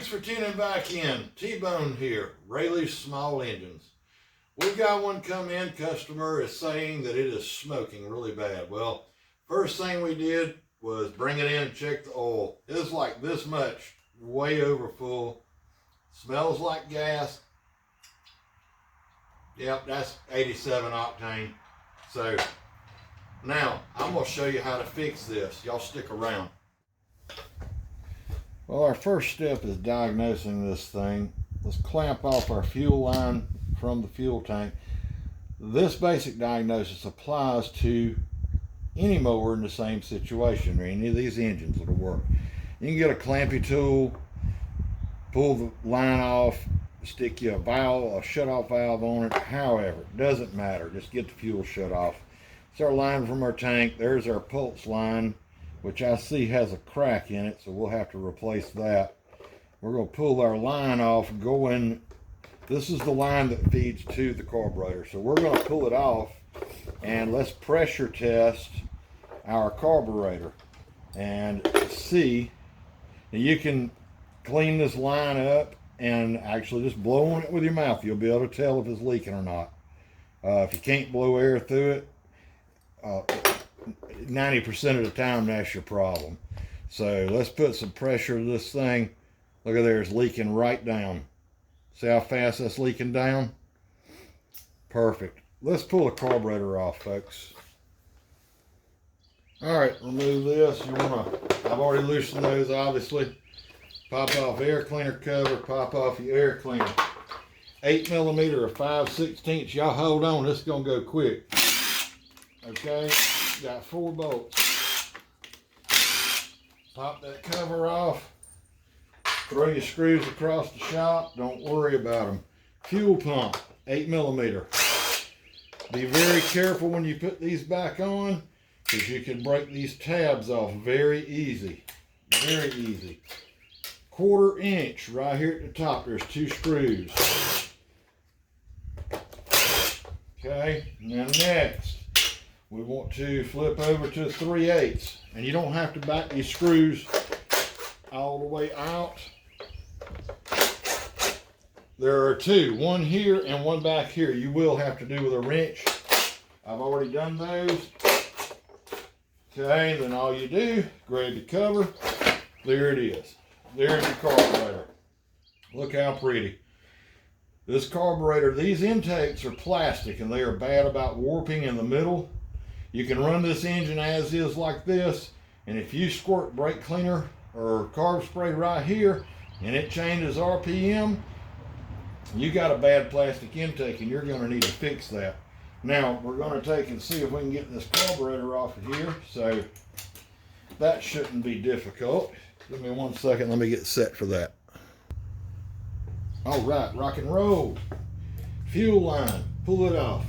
Thanks for tuning back in. T-Bone here, Rayleigh's Small Engines. We've got one come in, customer is saying that it is smoking really bad. Well, first thing we did was bring it in and check the oil. It's like this much, way over full. Smells like gas. Yep, that's 87 octane. So now I'm gonna show you how to fix this. Y'all stick around. Well, our first step is diagnosing this thing. Let's clamp off our fuel line from the fuel tank. This basic diagnosis applies to any mower in the same situation, or any of these engines that'll work. You can get a clampy tool, pull the line off, stick you a valve, a shut-off valve on it, however, it doesn't matter. Just get the fuel shut off. It's our line from our tank. There's our pulse line, which I see has a crack in it, so we'll have to replace that. We're going to pull our line off and go in. This is the line that feeds to the carburetor, so we're going to pull it off and let's pressure test our carburetor and see. Now you can clean this line up and actually just blow on it with your mouth. You'll be able to tell if it's leaking or not. If you can't blow air through it, 90% of the time that's your problem. So let's put some pressure to this thing. Look at there, it's leaking right down. See how fast that's leaking down? Perfect. Let's pull the carburetor off, folks. All right, remove this. I've already loosened those, obviously. Pop off air cleaner cover, pop off your air cleaner. 8mm or 5/16. Y'all hold on, this is gonna go quick. Okay, got 4 bolts. Pop that cover off. Throw your screws across the shop. Don't worry about them. Fuel pump, 8mm. Be very careful when you put these back on, because you can break these tabs off very easy. Very easy. 1/4 inch right here at the top. There's 2 screws. Okay, now next we want to flip over to 3/8, and you don't have to back these screws all the way out. There are 2, one here and one back here. You will have to do with a wrench. I've already done those. Okay, then all you do, grab the cover. There it is. There's your carburetor. Look how pretty. This carburetor, these intakes are plastic and they are bad about warping in the middle. You can run this engine as is like this, and if you squirt brake cleaner or carb spray right here and it changes RPM, you got a bad plastic intake and you're going to need to fix that. Now we're going to take and see if we can get this carburetor off of here, so that shouldn't be difficult. Give me 1 second, let me get set for that. All right, rock and roll. Fuel line, pull it off.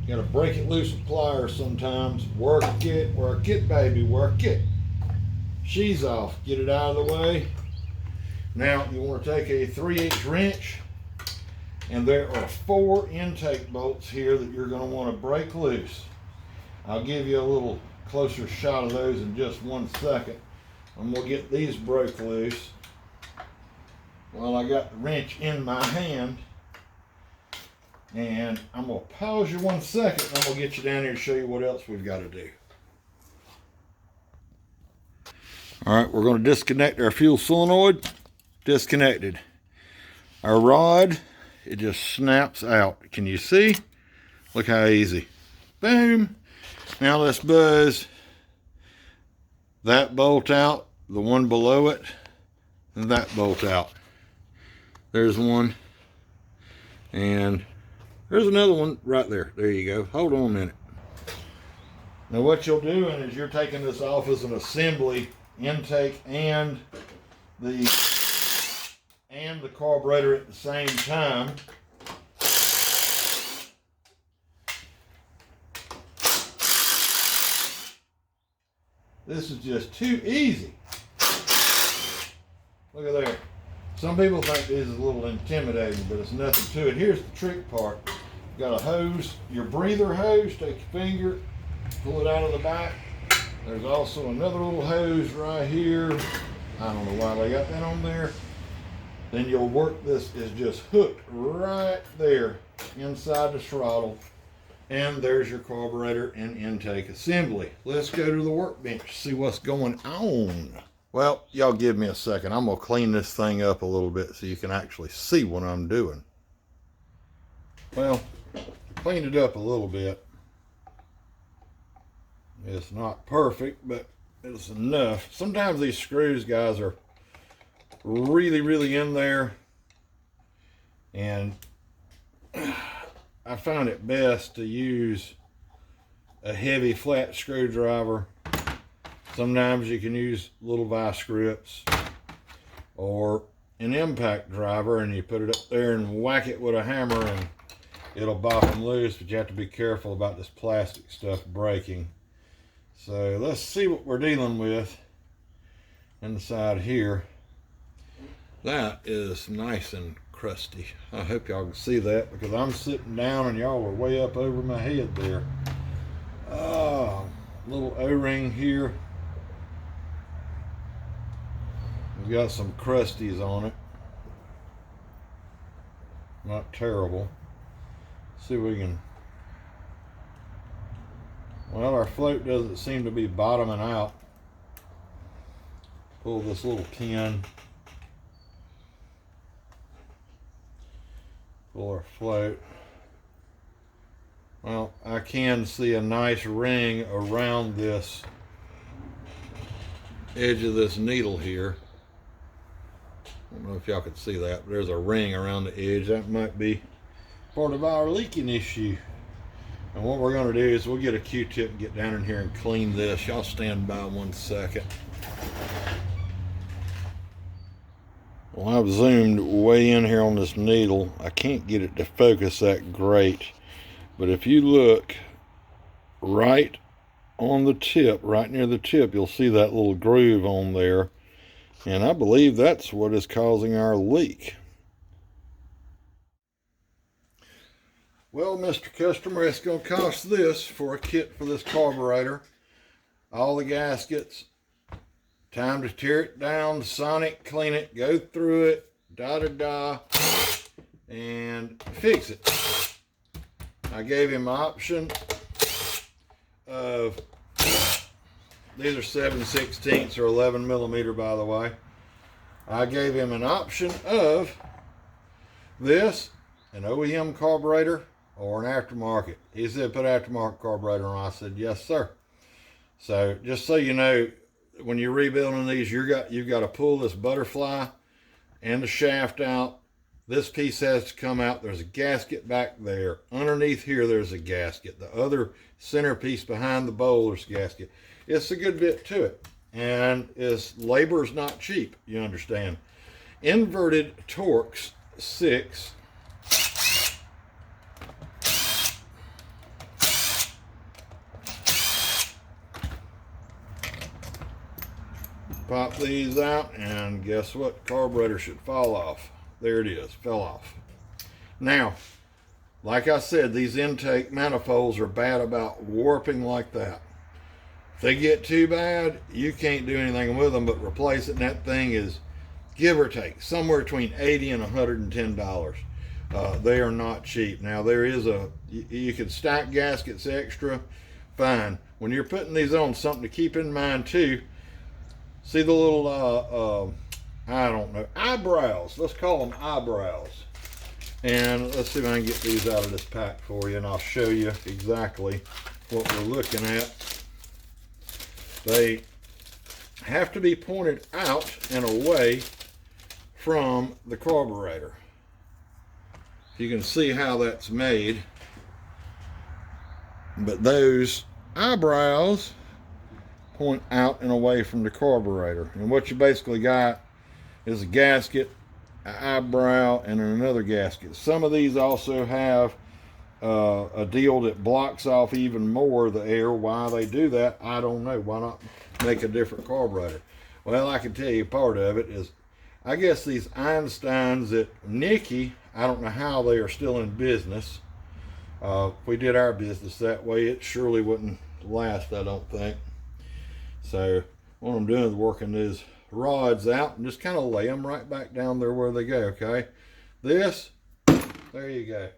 You gotta break it loose with pliers sometimes. Work it, baby, work it. She's off, get it out of the way. Now you want to take a 3/8 wrench, and there are 4 intake bolts here that you're going to want to break loose. I'll give you a little closer shot of those in just 1 second. I'm going to get these broke loose while I got the wrench in my hand. And I'm going to pause you 1 second, and I'm going to get you down here and show you what else we've got to do. All right, we're going to disconnect our fuel solenoid. Disconnected. Our rod, it just snaps out. Can you see? Look how easy. Boom. Now let's buzz that bolt out, the one below it, and that bolt out. There's one, and there's another one right there. There you go. Hold on a minute. Now what you're doing is you're taking this off as an assembly, intake and the carburetor at the same time. This is just too easy. Look at there. Some people think this is a little intimidating, but it's nothing to it. Here's the trick part. You got a hose, your breather hose, take your finger, pull it out of the back. There's also another little hose right here. I don't know why they got that on there. then you'll work this is just hooked right there inside the throttle. And there's your carburetor and intake assembly. Let's go to the workbench, see what's going on. Well, y'all give me a second. I'm gonna clean this thing up a little bit so you can actually see what I'm doing. Well, cleaned it up a little bit. It's not perfect, but it's enough. Sometimes these screws, guys, are really in there, and I find it best to use a heavy flat screwdriver. Sometimes you can use little vice grips or an impact driver, and you put it up there and whack it with a hammer and it'll bop them loose, but you have to be careful about this plastic stuff breaking. So let's see what we're dealing with inside here. That is nice and crusty. I hope y'all can see that because I'm sitting down and y'all are way up over my head there. Oh, little O-ring here. We've got some crusties on it. Not terrible. See if we can. Well, our float doesn't seem to be bottoming out. Pull this little pin. Pull our float. Well, I can see a nice ring around this edge of this needle here. I don't know if y'all can see that, but there's a ring around the edge. That might be part of our leaking issue. And what we're going to do is we'll get a Q-tip and get down in here and clean this. Y'all stand by 1 second. Well, I've zoomed way in here on this needle. I can't get it to focus that great. But if you look right on the tip, right near the tip, you'll see that little groove on there. And I believe that's what is causing our leak. Well, Mr. Customer, it's going to cost this for a kit for this carburetor. All the gaskets. Time to tear it down, sonic, clean it, go through it, and fix it. I gave him an option of, these are 7/16 or 11 millimeter, by the way. I gave him an option of this, an OEM carburetor, or an aftermarket. He said put aftermarket carburetor on. I said yes, sir. So just so you know, when you're rebuilding these, you've got to pull this butterfly and the shaft out. This piece has to come out. There's a gasket back there. Underneath here, there's a gasket. The other centerpiece behind the bowl, there's a gasket. It's a good bit to it. And labor's not cheap, you understand. Inverted Torx 6. Pop these out, and guess what? Carburetor should fall off. There it is, fell off. Now, like I said, these intake manifolds are bad about warping like that. If they get too bad, you can't do anything with them but replace it, and that thing is, give or take, somewhere between $80 and $110. They are not cheap. Now, there is you can stack gaskets extra, fine. When you're putting these on, something to keep in mind too, see the little, I don't know, eyebrows. Let's call them eyebrows. And let's see if I can get these out of this pack for you, and I'll show you exactly what we're looking at. They have to be pointed out and away from the carburetor. You can see how that's made. But those eyebrows point out and away from the carburetor. And what you basically got is a gasket, an eyebrow, and another gasket. Some of these also have a deal that blocks off even more the air. Why they do that, I don't know. Why not make a different carburetor? Well, I can tell you part of it is, I guess these Einsteins at Nicky, I don't know how they are still in business. If we did our business that way, it surely wouldn't last, I don't think. So what I'm doing is working these rods out and just kind of lay them right back down there where they go, okay? This, there you go.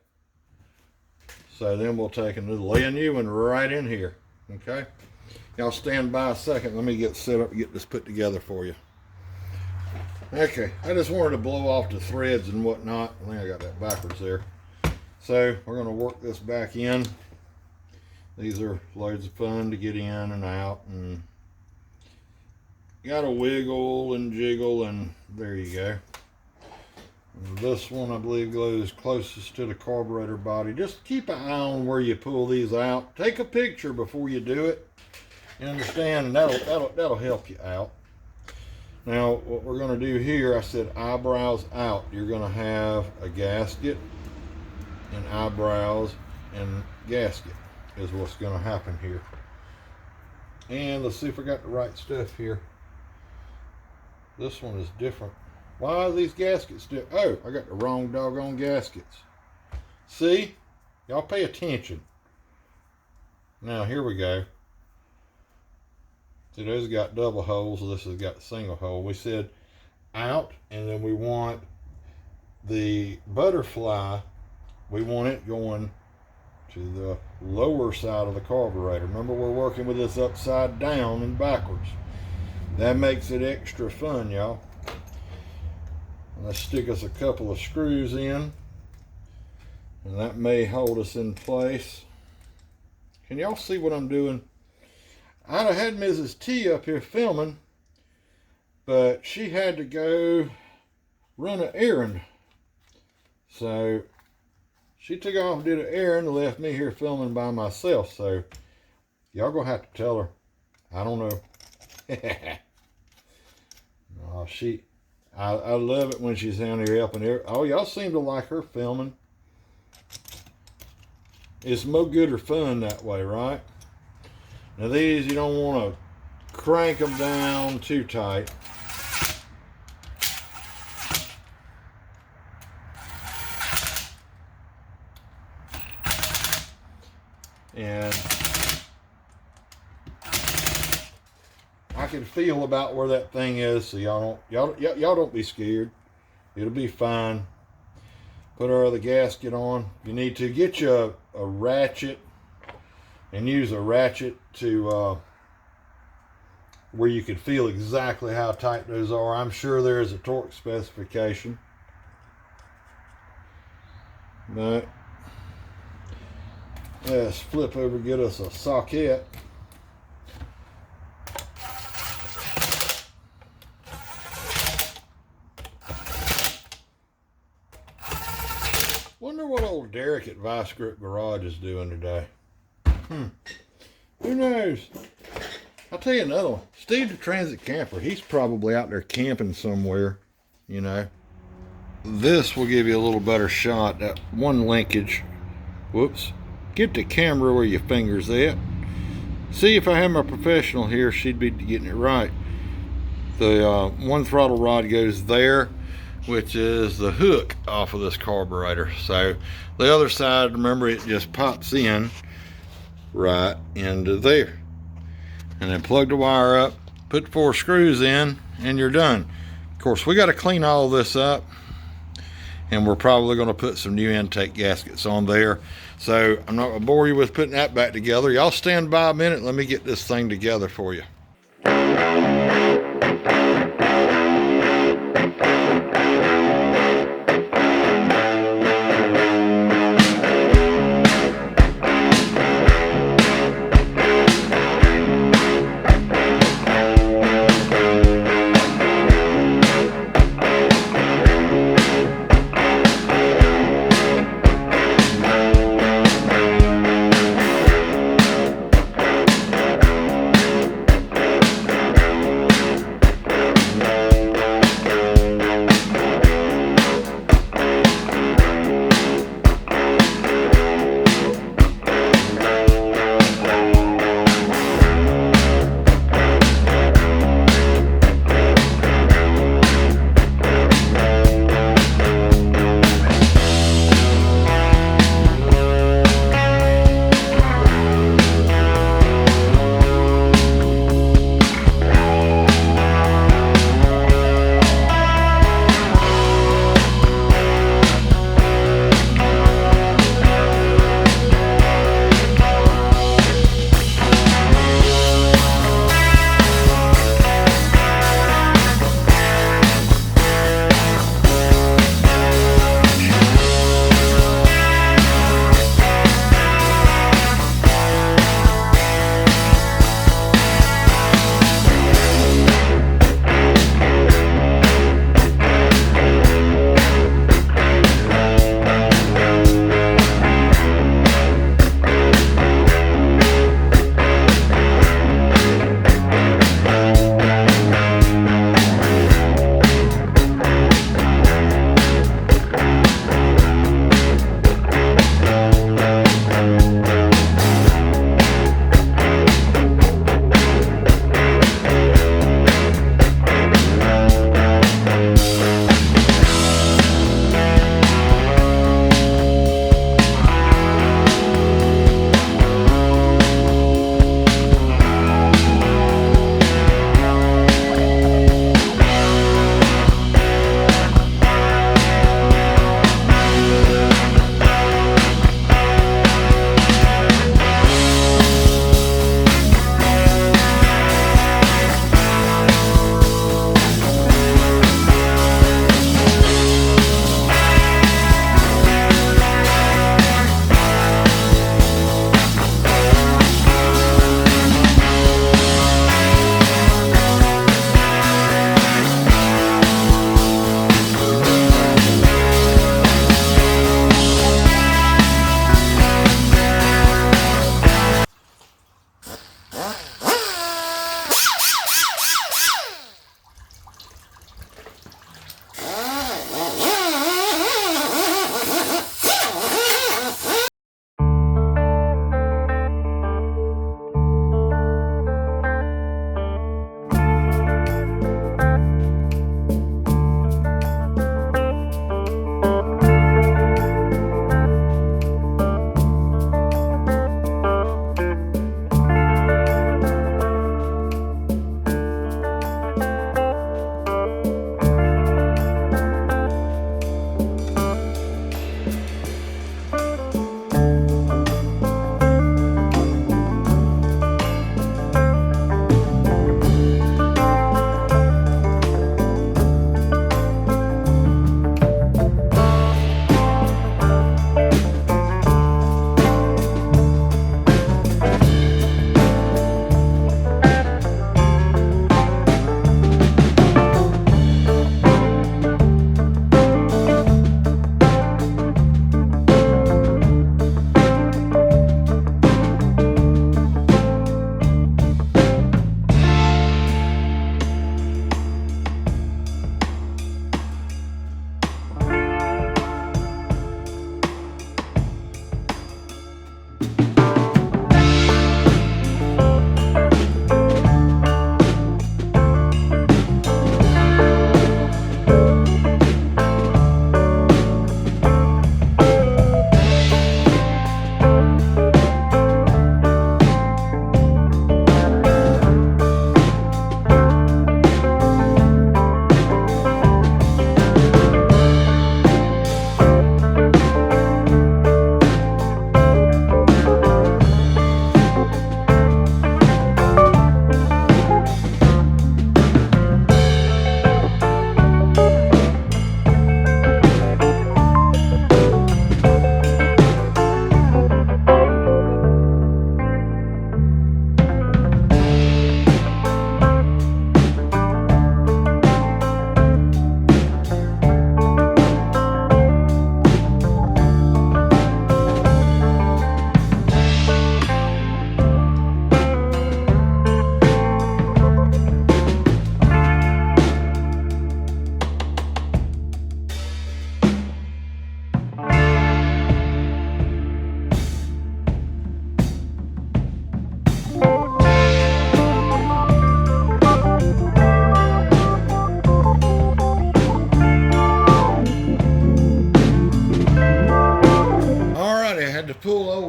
So then we'll take and lay a new one right in here, okay? Y'all stand by a second. Let me get set up and get this put together for you. Okay, I just wanted to blow off the threads and whatnot. I think I got that backwards there. So we're going to work this back in. These are loads of fun to get in and out, and you got to wiggle and jiggle, and there you go. And this one I believe goes closest to the carburetor body. Just keep an eye on where you pull these out. Take a picture before you do it. You understand? And that'll help you out. Now what we're going to do here, I said eyebrows out. You're going to have a gasket and eyebrows and gasket is what's going to happen here. And let's see if I got the right stuff here. This one is different. Why are these gaskets different? Oh, I got the wrong doggone gaskets. See? Y'all pay attention. Now here we go. See, those got double holes, this has got a single hole. We said out, and then we want the butterfly, we want it going to the lower side of the carburetor. Remember, we're working with this upside down and backwards. That makes it extra fun, y'all. Let's stick us a couple of screws in, and that may hold us in place. Can y'all see what I'm doing? I'd have had Mrs. T up here filming, but she had to go run an errand. So she took off and did an errand and left me here filming by myself. So y'all gonna have to tell her. I don't know. Oh, I love it when she's down here helping her. Oh, y'all seem to like her filming. It's more good or fun that way, right? Now these, you don't want to crank them down too tight. And I can feel about where that thing is, so y'all don't be scared. It'll be fine. Put our other gasket on. You need to get you a ratchet and use a ratchet to where you can feel exactly how tight those are. I'm sure there is a torque specification, but let's flip over and get us a socket. Wonder what old Derek at Vice Grip Garage is doing today. Who knows? I'll tell you another one. Steve the Transit Camper. He's probably out there camping somewhere, you know. This will give you a little better shot. That one linkage. Whoops. Get the camera where your finger's at. See, if I had my professional here, she'd be getting it right. The one throttle rod goes there, which is the hook off of this carburetor. So the other side, remember, it just pops in right into there, and then plug the wire up, put 4 screws in, and you're done. Of course, we got to clean all this up, and we're probably going to put some new intake gaskets on there. So I'm not going to bore you with putting that back together. Y'all stand by a minute. Let me get this thing together for you.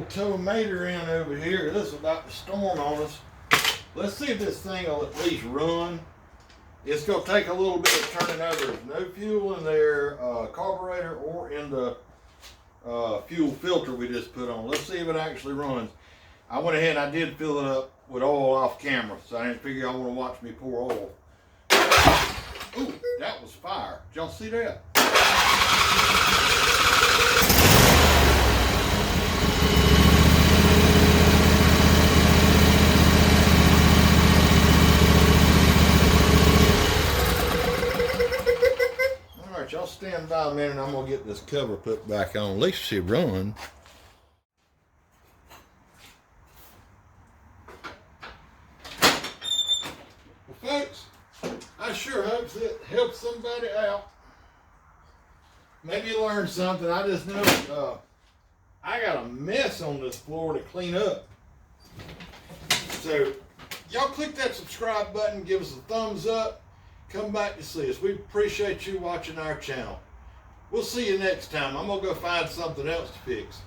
old tow mater in over here. This is about to storm on us. Let's see if this thing will at least run. It's going to take a little bit of turning over. There's no fuel in their carburetor or in the fuel filter we just put on. Let's see if it actually runs. I went ahead and I did fill it up with oil off camera, so I didn't figure y'all want to watch me pour oil. Ooh, that was fire. Did y'all see that? Alright, y'all stand by a minute. I'm going to get this cover put back on. At least she run. Well, folks, I sure hope it helps somebody out. Maybe you learned something. I just know I got a mess on this floor to clean up. So, y'all click that subscribe button, give us a thumbs up, come back to see us. We appreciate you watching our channel. We'll see you next time. I'm going to go find something else to fix.